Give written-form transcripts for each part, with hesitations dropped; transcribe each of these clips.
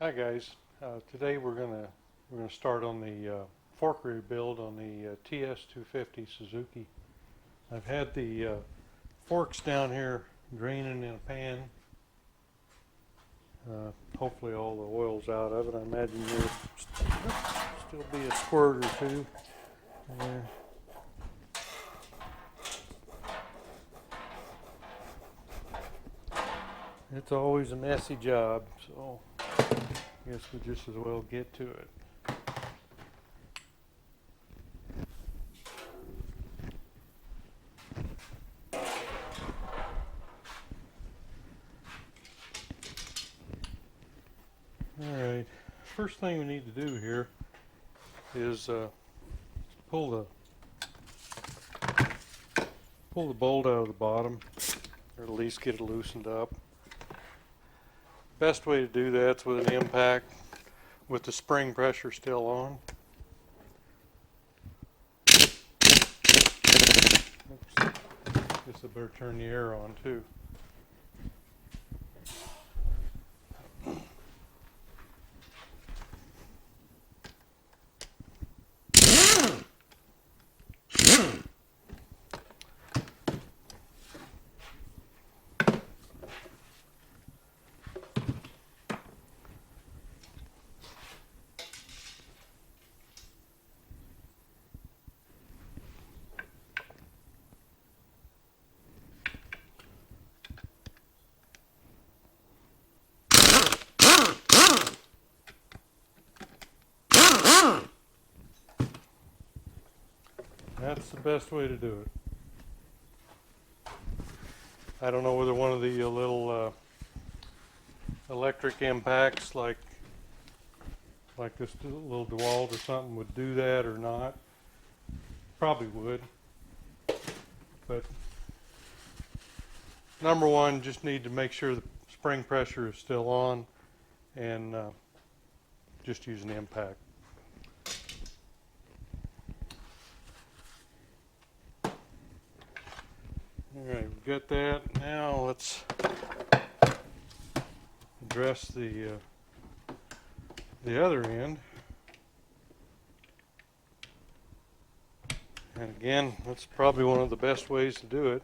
Hi guys. Today we're gonna start on the fork rebuild on the TS250 Suzuki. I've had the forks down here draining in a pan. Hopefully all the oil's out of it. I imagine there'll still be a squirt or two there. It's always a messy job, so I guess we just as well get to it. Alright, first thing we need to do here is pull the bolt out of the bottom, or at least get it loosened up. Best way to do that's with an impact with the spring pressure still on. Oops. Guess I better turn the air on too. That's the best way to do it. I don't know whether one of the little electric impacts like this little DeWalt or something would do that or not. Probably would. But number one, just need to make sure the spring pressure is still on, and just use an impact. Alright, we've got that. Now let's address the other end. And again, that's probably one of the best ways to do it.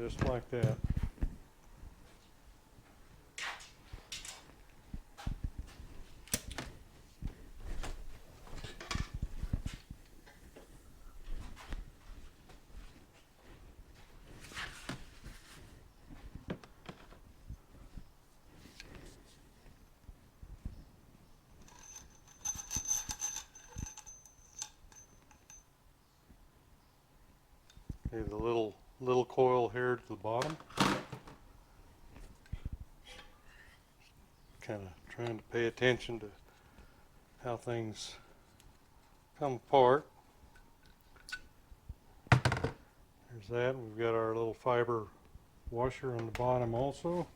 Just like that. Okay, the little coil here to the bottom. Kind of trying to pay attention to how things come apart. There's that. We've got our little fiber washer on the bottom also.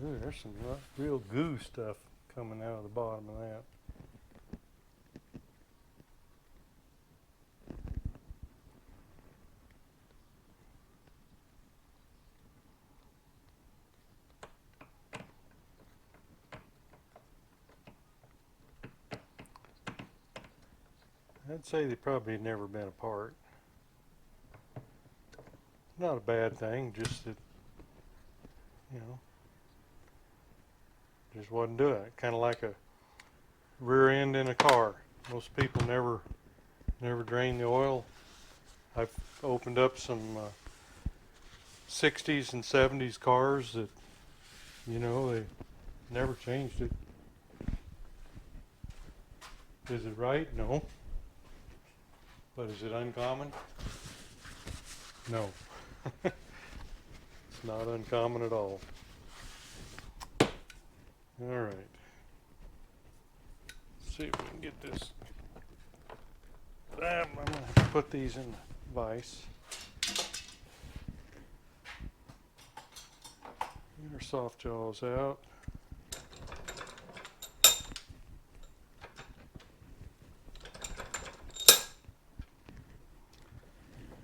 Ooh, there's some real goo stuff coming out of the bottom of that. I'd say they probably never been apart. Not a bad thing, just that, you know, just wasn't doing it. Kind of like a rear end in a car. Most people never drain the oil. I've opened up some 60s and 70s cars that, you know, they never changed it. Is it right? No. But is it uncommon? No. not uncommon at all. Alright. Let's see if we can get this. I'm going to have to put these in the vise. Get our soft jaws out.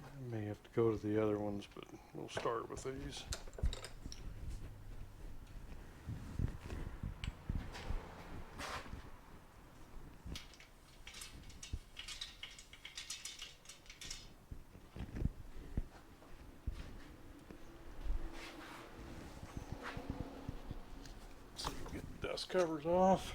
I may have to go to the other ones, but we'll start with these. So get the dust covers off.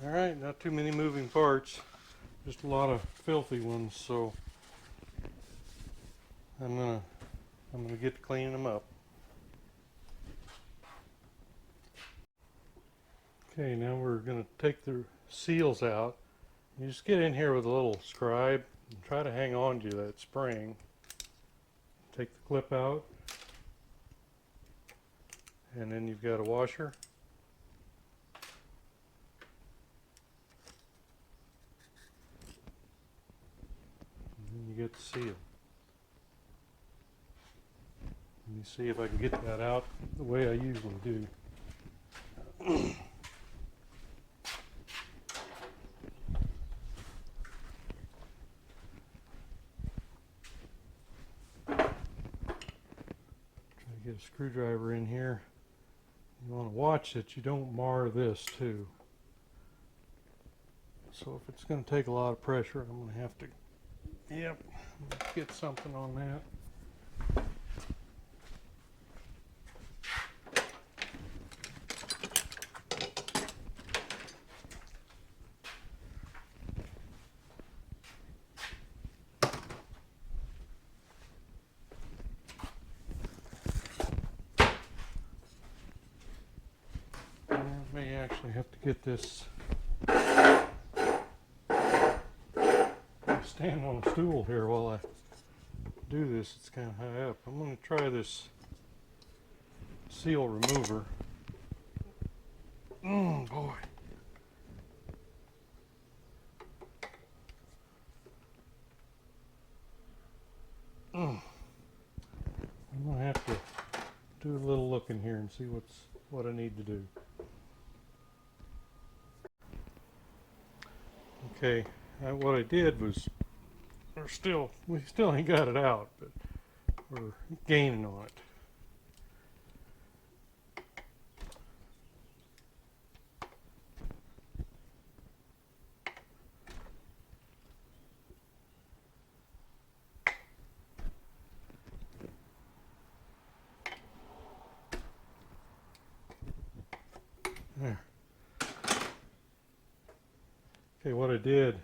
Alright, not too many moving parts, just a lot of filthy ones, so I'm gonna get to cleaning them up. Okay, now we're gonna take the seals out. You just get in here with a little scribe and try to hang on to that spring. Take the clip out, and then you've got a washer. You get the seal. Let me see if I can get that out the way I usually do. Try to get a screwdriver in here. You want to watch that you don't mar this too. So if it's going to take a lot of pressure, I'm going to have to get something on that. I may actually have to get this. Stand on a stool here while I do this. It's kind of high up. I'm going to try this seal remover. Boy. I'm going to have to do a little looking here and see what I need to do. Okay, what I did was we still ain't got it out, but we're gaining on it. There. Okay, what I did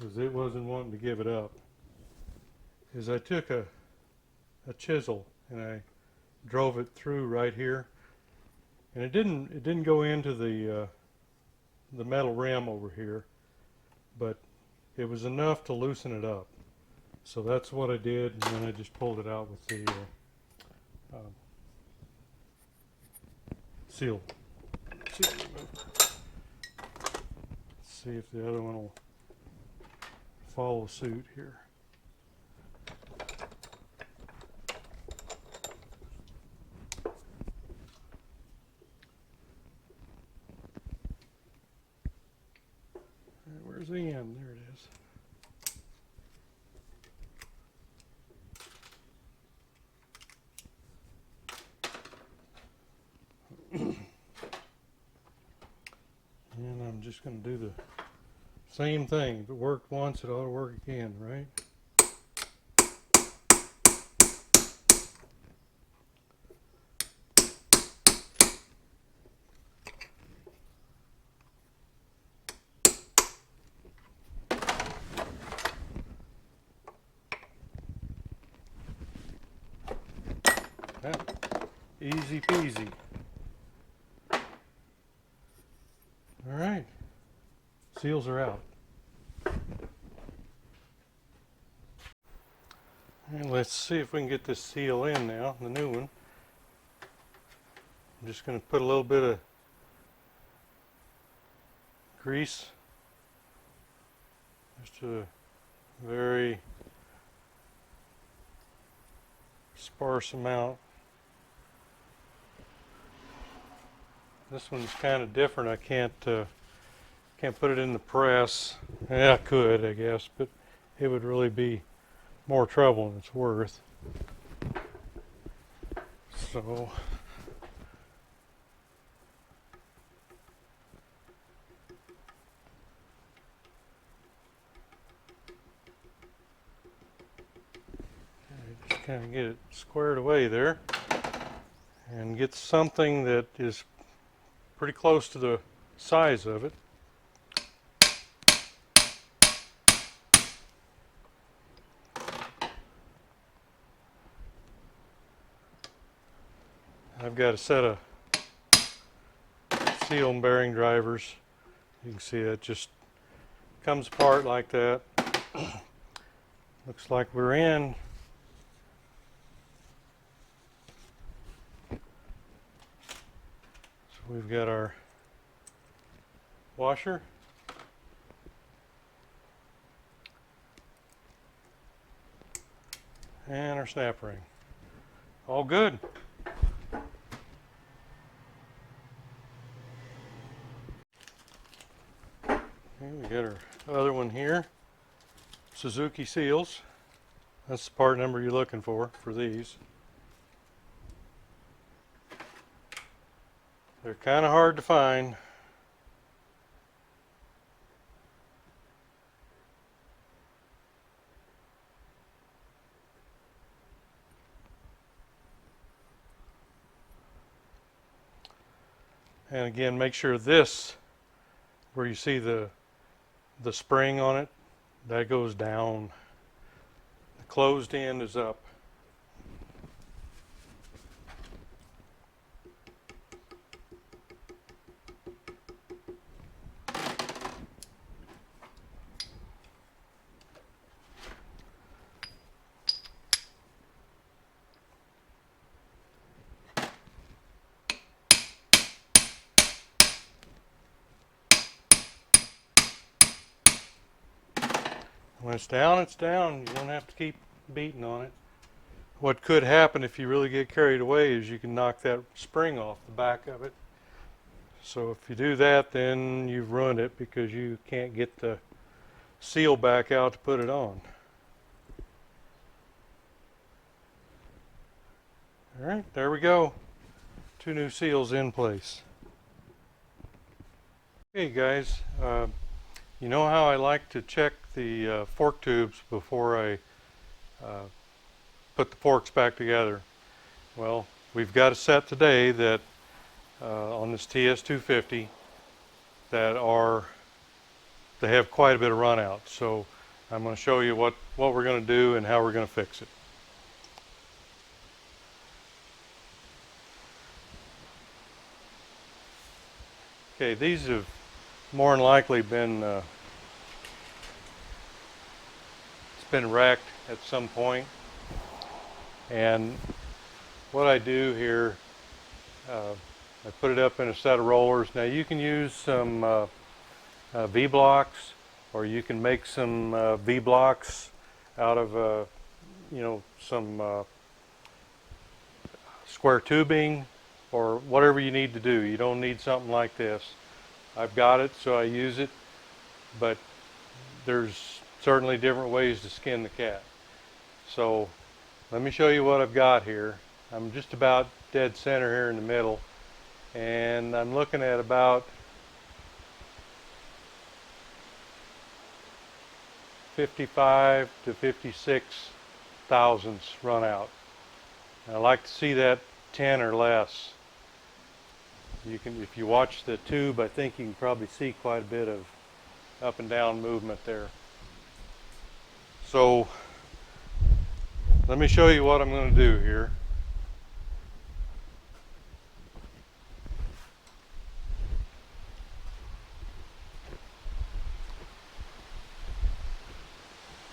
was, it wasn't wanting to give it up, is I took a chisel and I drove it through right here, and it didn't go into the metal rim over here, but it was enough to loosen it up. So that's what I did, and then I just pulled it out with the seal remover. Let's see if the other one will follow suit here. Where's the end? There it is. And I'm just going to do the same thing. If it worked once, it ought to work again, right? Yeah, easy peasy. All right, seals are out. And let's see if we can get this seal in now, the new one. I'm just going to put a little bit of grease, just a very sparse amount. This one's kind of different. I can't put it in the press. Yeah, I could, I guess, but it would really be more trouble than it's worth. So just kind of get it squared away there and get something that is pretty close to the size of it. I've got a set of seal and bearing drivers. You can see it just comes apart like that. Looks like we're in. So we've got our washer. And our snap ring. All good. Okay, we got our other one here. Suzuki seals. That's the part number you're looking for these. They're kind of hard to find. And again, make sure this, where you see the spring on it, that goes down. The closed end is up. When it's down, it's down. You don't have to keep beating on it. What could happen if you really get carried away is you can knock that spring off the back of it. So if you do that, then you've ruined it because you can't get the seal back out to put it on. All right, there we go. 2 new seals in place. Okay guys, you know how I like to check the fork tubes before I put the forks back together? Well, we've got a set today that on this TS250 that they have quite a bit of run out. So I'm going to show you what we're going to do and how we're going to fix it. Okay, these have more than likely been it's been wrecked at some point. And what I do here, I put it up in a set of rollers. Now you can use some V-blocks, or you can make some V-blocks out of some square tubing or whatever you need to do. You don't need something like this. I've got it, so I use it, but there's certainly different ways to skin the cat. So let me show you what I've got here. I'm just about dead center here in the middle, and I'm looking at about 55 to 56 thousandths run out. And I like to see that 10 or less. You can, if you watch the tube, I think you can probably see quite a bit of up and down movement there. So let me show you what I'm going to do here.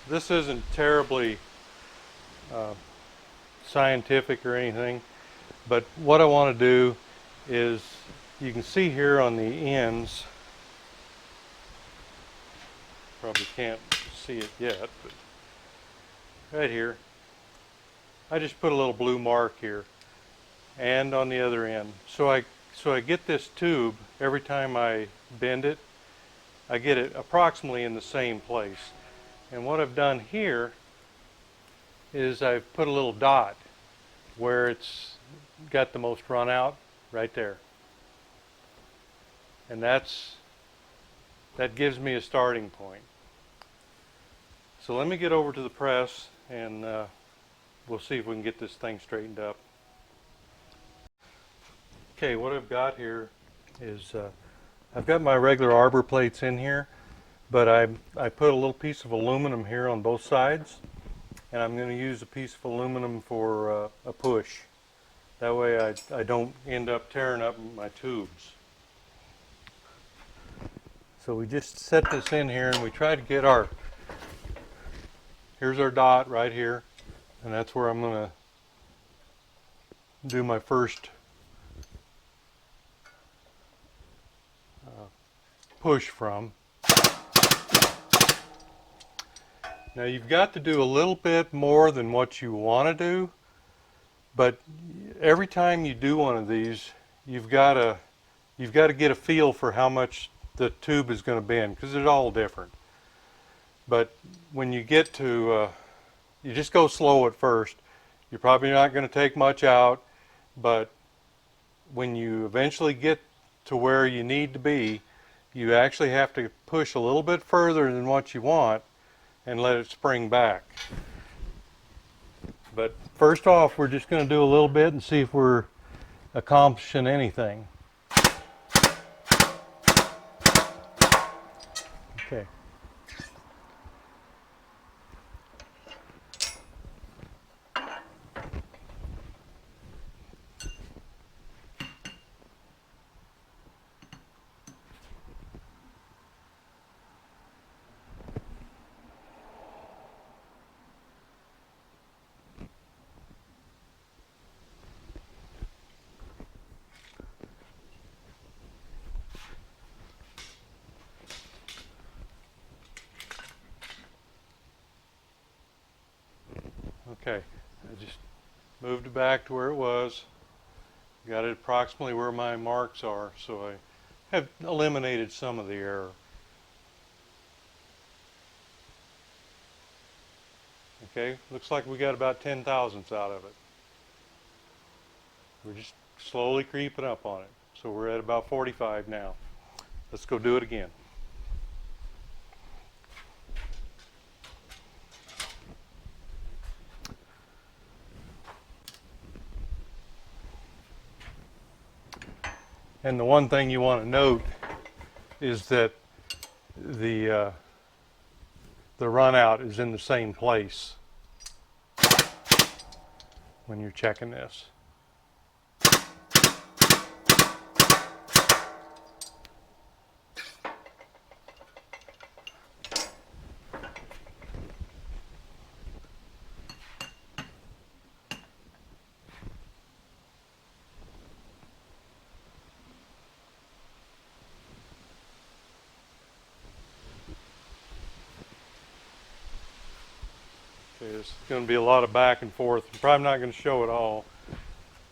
This isn't terribly scientific or anything, but what I want to do is, you can see here on the ends, probably can't see it yet, but right here, I just put a little blue mark here, and on the other end. So I get this tube, every time I bend it, I get it approximately in the same place. And what I've done here is I've put a little dot where it's got the most run out, right there. And that gives me a starting point. So let me get over to the press, and we'll see if we can get this thing straightened up. Okay, what I've got here is I've got my regular arbor plates in here, but I put a little piece of aluminum here on both sides, and I'm going to use a piece of aluminum for a push. That way I don't end up tearing up my tubes. So we just set this in here, and we try to get here's our dot right here, and that's where I'm going to do my first push from. Now you've got to do a little bit more than what you want to do, but every time you do one of these, you've got to get a feel for how much the tube is going to bend, because it's all different. But when you get to, you just go slow at first. You're probably not going to take much out, but when you eventually get to where you need to be, you actually have to push a little bit further than what you want and let it spring back. But first off, we're just going to do a little bit and see if we're accomplishing anything. Okay. Okay, I just moved it back to where it was. Got it approximately where my marks are, so I have eliminated some of the error. Okay, looks like we got about 10 thousandths out of it. We're just slowly creeping up on it. So we're at about 45 now. Let's go do it again. And the one thing you want to note is that the run out is in the same place when you're checking this. There's going to be a lot of back and forth. I'm probably not going to show it all,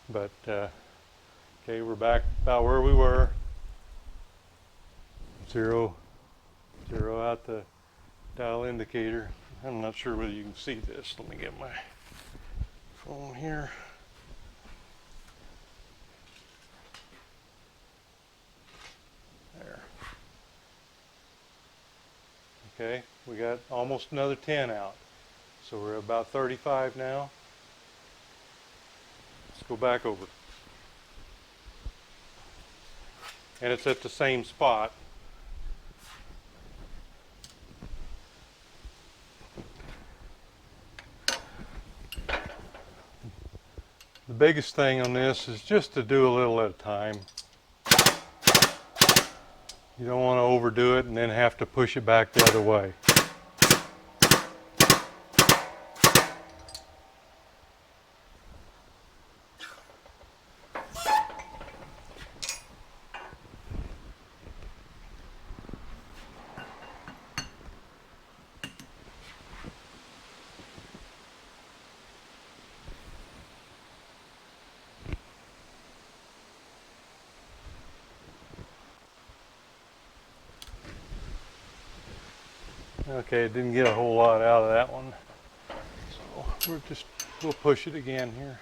but okay, we're back about where we were. Zero out the dial indicator. I'm not sure whether you can see this. Let me get my phone here. There. Okay, we got almost another 10 out. So we're about 35 now. Let's go back over. And it's at the same spot. The biggest thing on this is just to do a little at a time. You don't want to overdo it and then have to push it back the other way. Okay, it didn't get a whole lot out of that one. So we'll push it again here.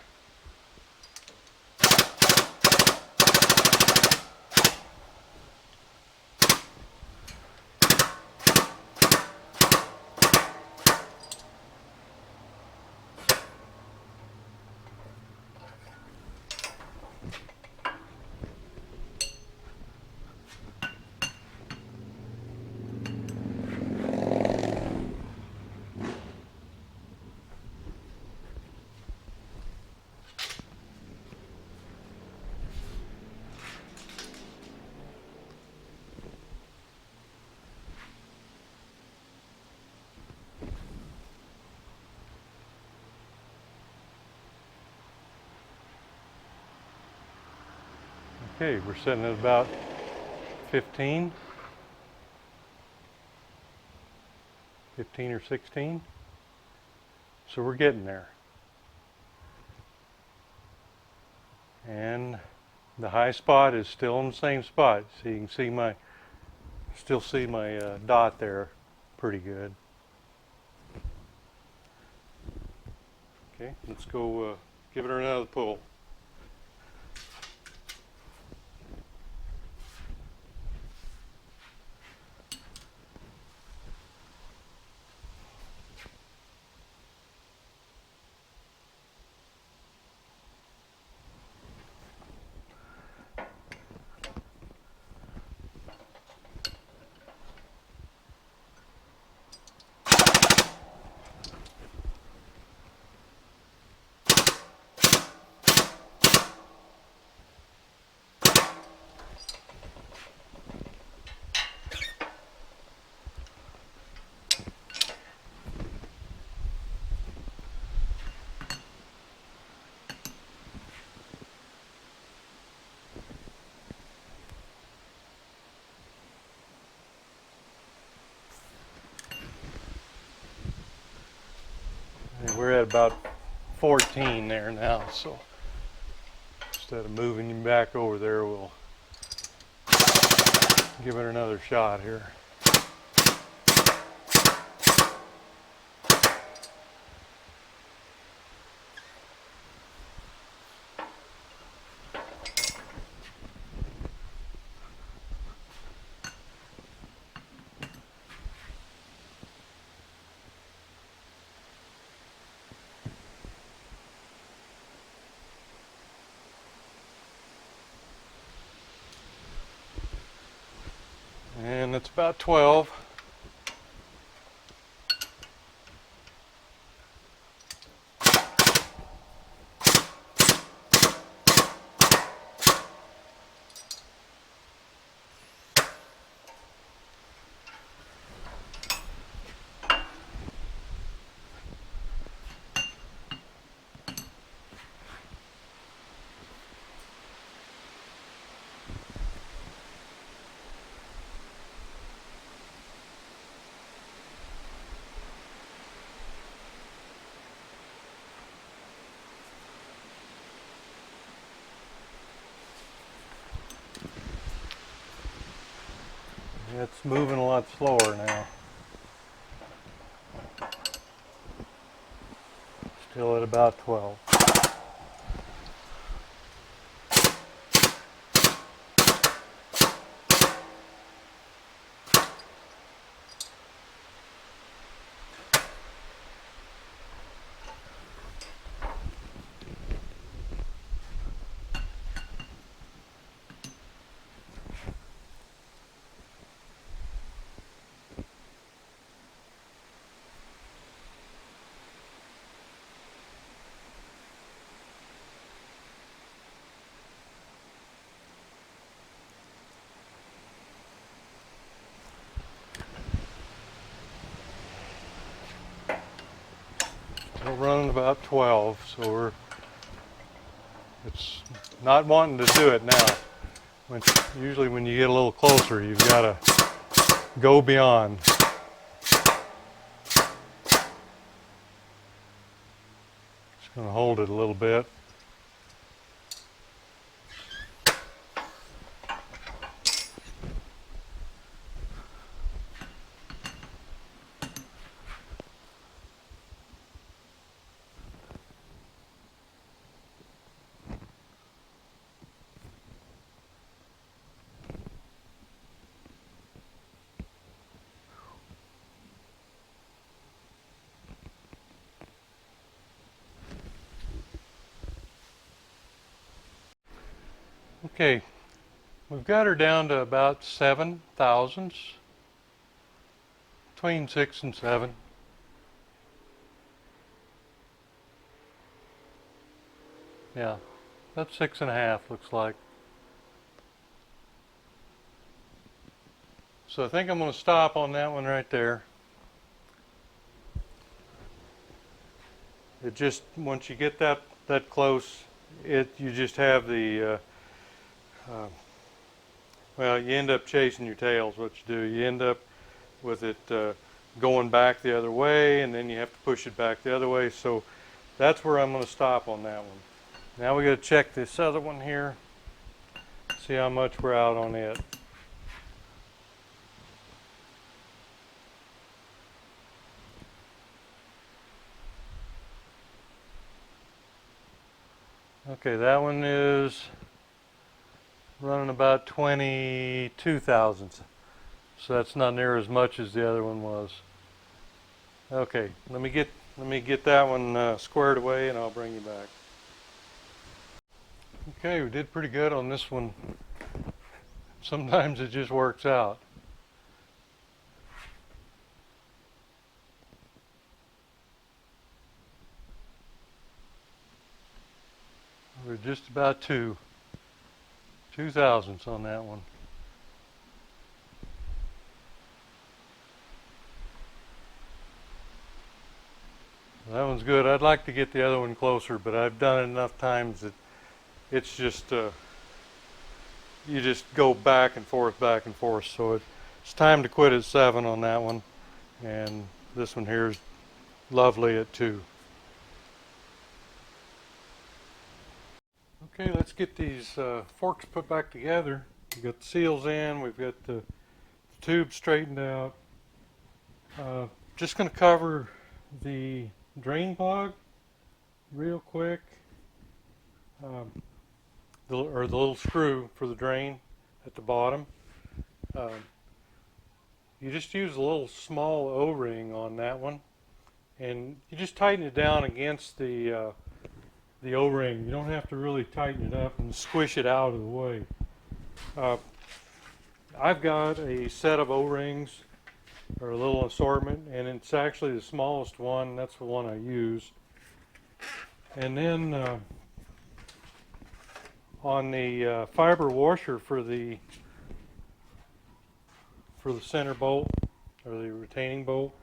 Okay, we're sitting at about 15 or 16. So we're getting there. And the high spot is still in the same spot. So you can see still see my dot there pretty good. Okay, let's go give it another pull. And we're at about 14 there now, so instead of moving you back over there, we'll give it another shot here. And it's about 12. It's moving a lot slower now. Still at about 12. We're running about 12, so it's not wanting to do it now. Usually when you get a little closer, you've got to go beyond. Just going to hold it a little bit. Okay, we've got her down to about 7 thousandths, between 6 and 7. Yeah, that's 6.5 looks like. So I think I'm going to stop on that one right there. It just, once you get that close, you just have the well, you end up chasing your tail is what you do. You end up with it going back the other way, and then you have to push it back the other way. So that's where I'm going to stop on that one. Now we got to check this other one here, see how much we're out on it. Okay, that one is running about 22 thousandths. So that's not near as much as the other one was. Okay, let me get that one squared away, and I'll bring you back. Okay, we did pretty good on this one. Sometimes it just works out. We're just about 2 thousandths on that one. That one's good. I'd like to get the other one closer, but I've done it enough times that it's just you just go back and forth. So it's time to quit at 7 on that one, and this one here is lovely at 2. Okay, let's get these forks put back together. We've got the seals in, we've got the tube straightened out. Just going to cover the drain plug real quick, the little screw for the drain at the bottom. You just use a little small O-ring on that one, and you just tighten it down against the O-ring. You don't have to really tighten it up and squish it out of the way. I've got a set of O-rings, or a little assortment, and it's actually the smallest one. That's the one I use. And then on the fiber washer for the center bolt, or the retaining bolt,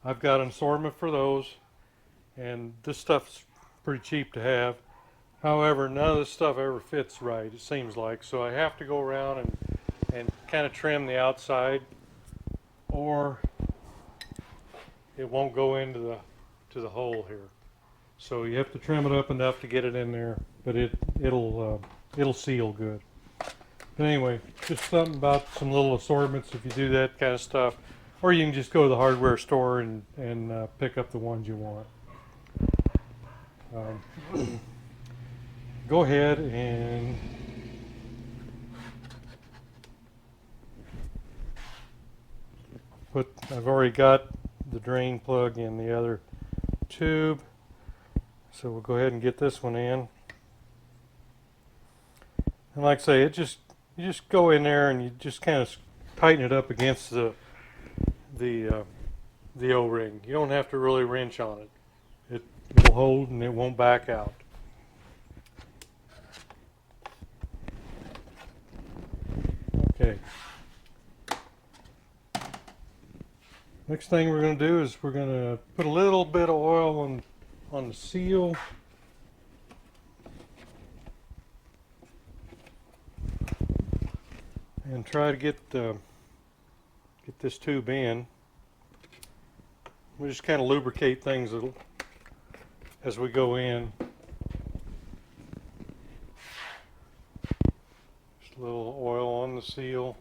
I've got an assortment for those, and this stuff's pretty cheap to have. However, none of this stuff ever fits right, it seems like, so I have to go around and kind of trim the outside, or it won't go into the hole here. So you have to trim it up enough to get it in there, but it'll seal good. But anyway, just something about some little assortments if you do that kind of stuff, or you can just go to the hardware store and pick up the ones you want. Go ahead and I've already got the drain plug in the other tube, so we'll go ahead and get this one in. And like I say, you just go in there and you just kind of tighten it up against the O-ring. You don't have to really wrench on it. It'll hold and it won't back out. Okay. Next thing we're going to do is we're going to put a little bit of oil on the seal. And try to get this tube in. We just kind of lubricate things as we go in. Just a little oil on the seal.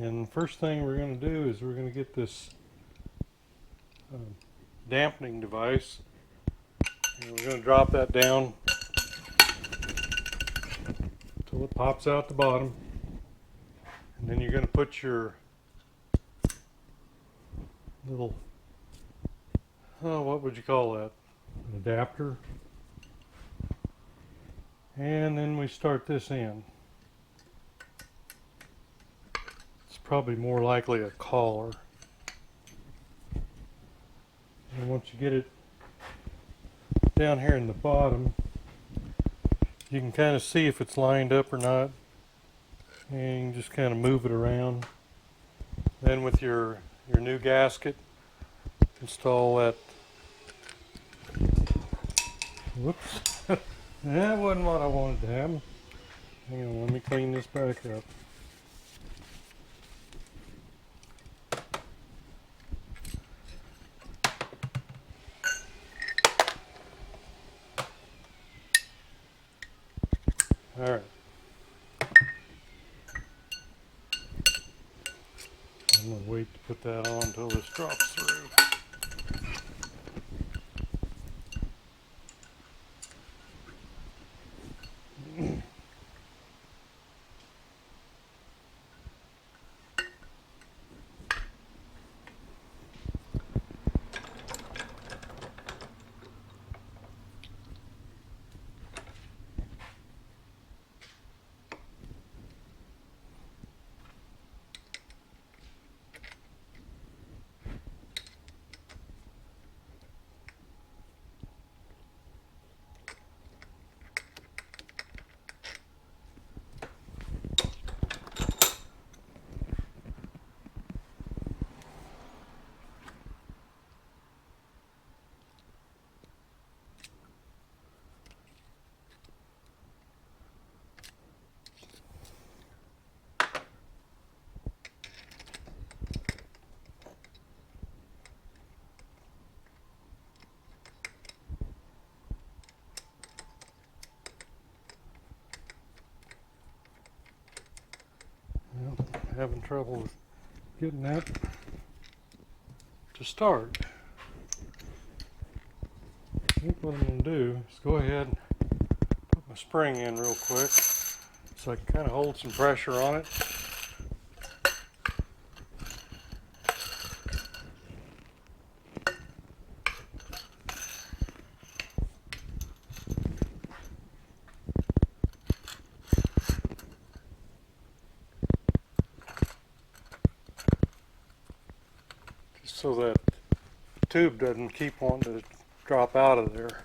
And the first thing we're going to do is we're going to get this dampening device, and we're going to drop that down until it pops out the bottom, and then you're going to put your little, what would you call that, an adapter, and then we start this in. It's probably more likely a collar. And once you get it down here in the bottom, you can kind of see if it's lined up or not, and you can just kind of move it around. Then with your new gasket, install that. Whoops. That wasn't what I wanted to happen. Hang on, let me clean this back up. All right. I'm going to wait to put that on until this drops through. Having trouble with getting that to start. I think what I'm going to do is go ahead and put my spring in real quick so I can kind of hold some pressure on it. So that the tube doesn't keep wanting to drop out of there.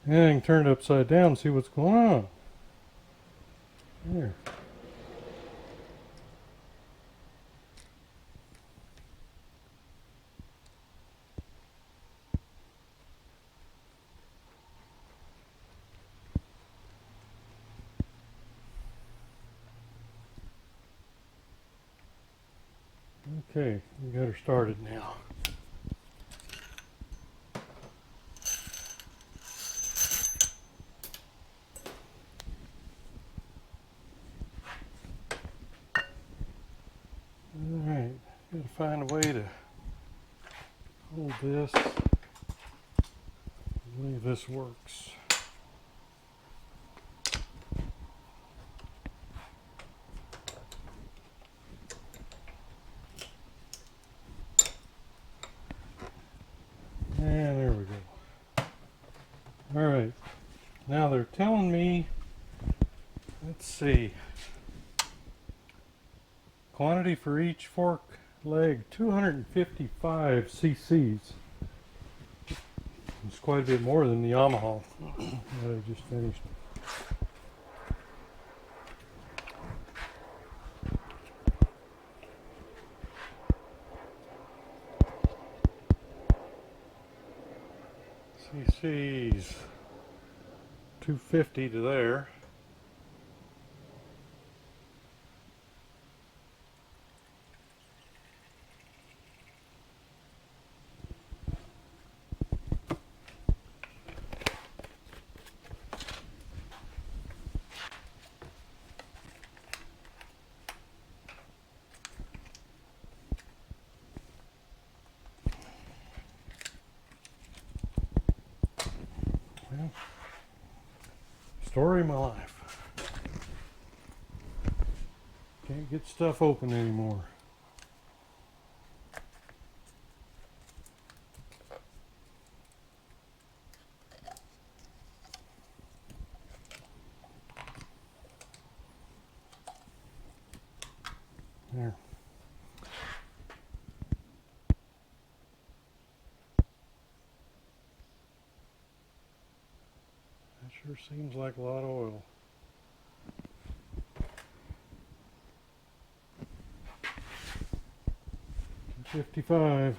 And I can turn it upside down and see what's going on. There. Okay, we got her started now. find a way to hold this. I believe this works. And there we go. All right. Now they're telling me, let's see, quantity for each fork leg, 255 cc's. It's quite a bit more than the Yamaha that I just finished. cc's, 250 to there. Well, story of my life. Can't get stuff open anymore. There. That sure seems like a lot of oil. $55.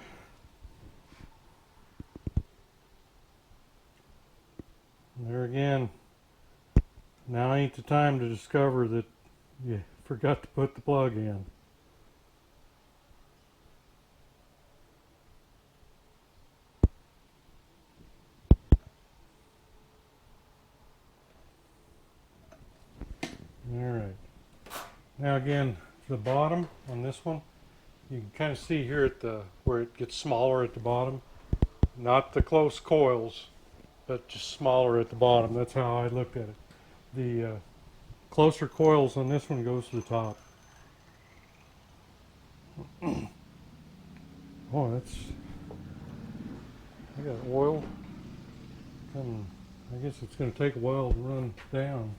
There again, now ain't the time to discover that you forgot to put the plug in. Alright, now again, the bottom on this one, you can kind of see here at the where it gets smaller at the bottom. Not the close coils, but just smaller at the bottom. That's how I looked at it. The closer coils on this one goes to the top. Oh, that's, I got oil coming. I guess it's going to take a while to run down.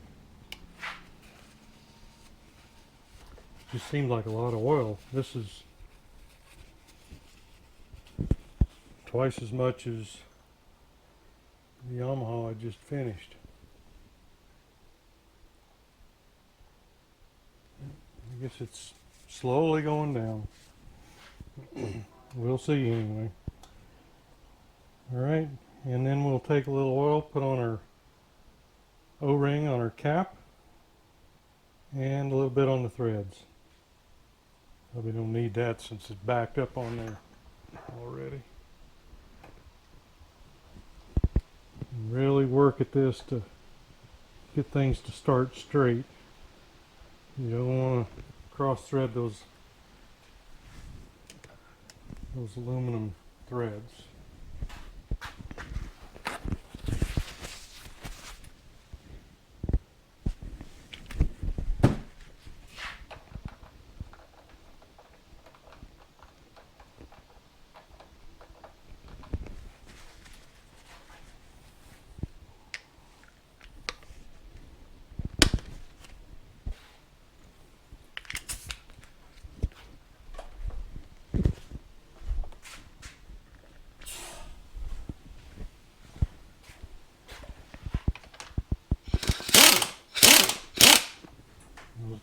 Just seemed like a lot of oil. This is twice as much as the Yamaha I just finished. I guess it's slowly going down. We'll see anyway. Alright, and then we'll take a little oil, put on our O-ring on our cap, and a little bit on the threads. Probably don't need that since it's backed up on there already. Really work at this to get things to start straight. You don't want to cross thread those aluminum threads.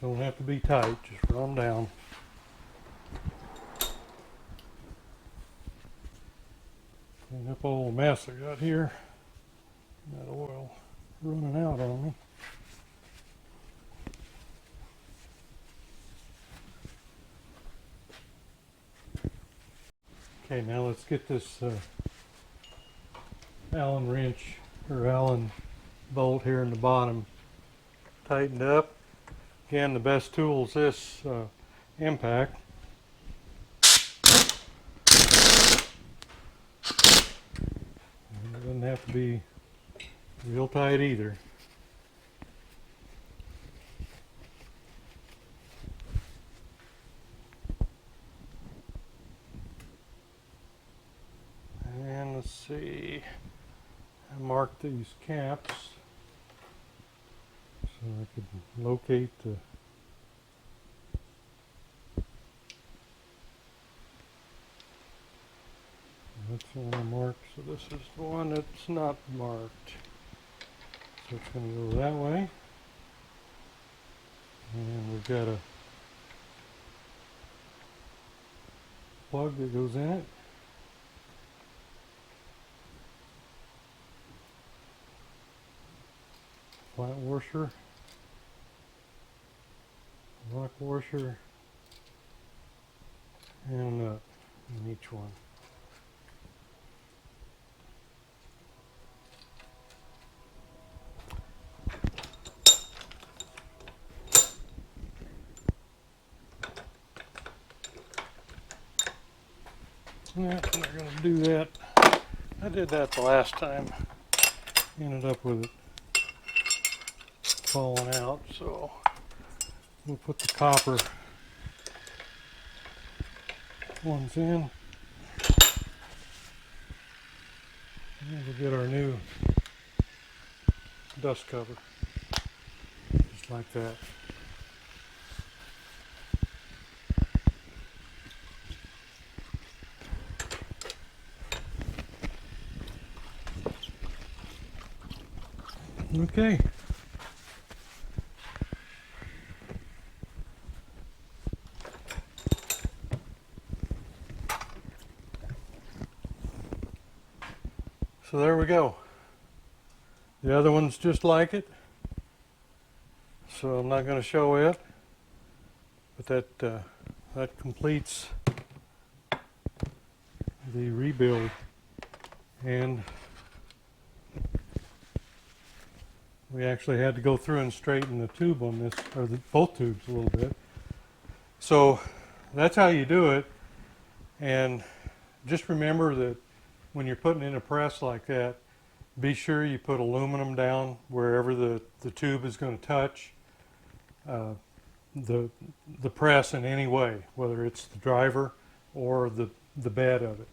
Don't have to be tight, just run down. Clean up all the mess I got here. That oil running out on me. Okay, now let's get this Allen wrench or Allen bolt here in the bottom tightened up. Again, the best tool is this impact. have to be real tight either. And let's see, I marked these caps so I could locate the that's the one I marked, so this is the one that's not marked. So it's going to go that way. And we've got a plug that goes in it. Flat washer, lock washer, and a nut in each one. Yeah, I'm not going to do that. I did that the last time. Ended up with it falling out, so we'll put the copper ones in. And we'll get our new dust cover, just like that. Okay. So there we go. The other one's just like it. So I'm not going to show it, but that completes the rebuild. And we actually had to go through and straighten the tube on this, or both tubes a little bit. So that's how you do it. And just remember that when you're putting in a press like that, be sure you put aluminum down wherever the tube is going to touch the press in any way, whether it's the driver or the bed of it.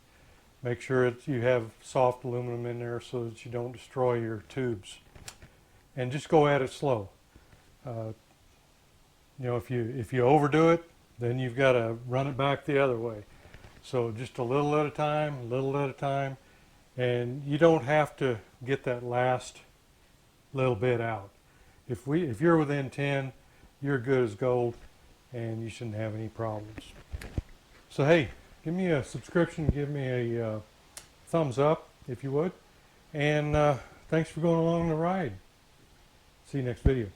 Make sure you have soft aluminum in there so that you don't destroy your tubes. And just go at it slow. You know, if you overdo it, then you've got to run it back the other way. So just a little at a time, and you don't have to get that last little bit out. If you're within 10, you're good as gold, and you shouldn't have any problems. So hey, give me a subscription, give me a thumbs up if you would, and thanks for going along the ride. See you next video.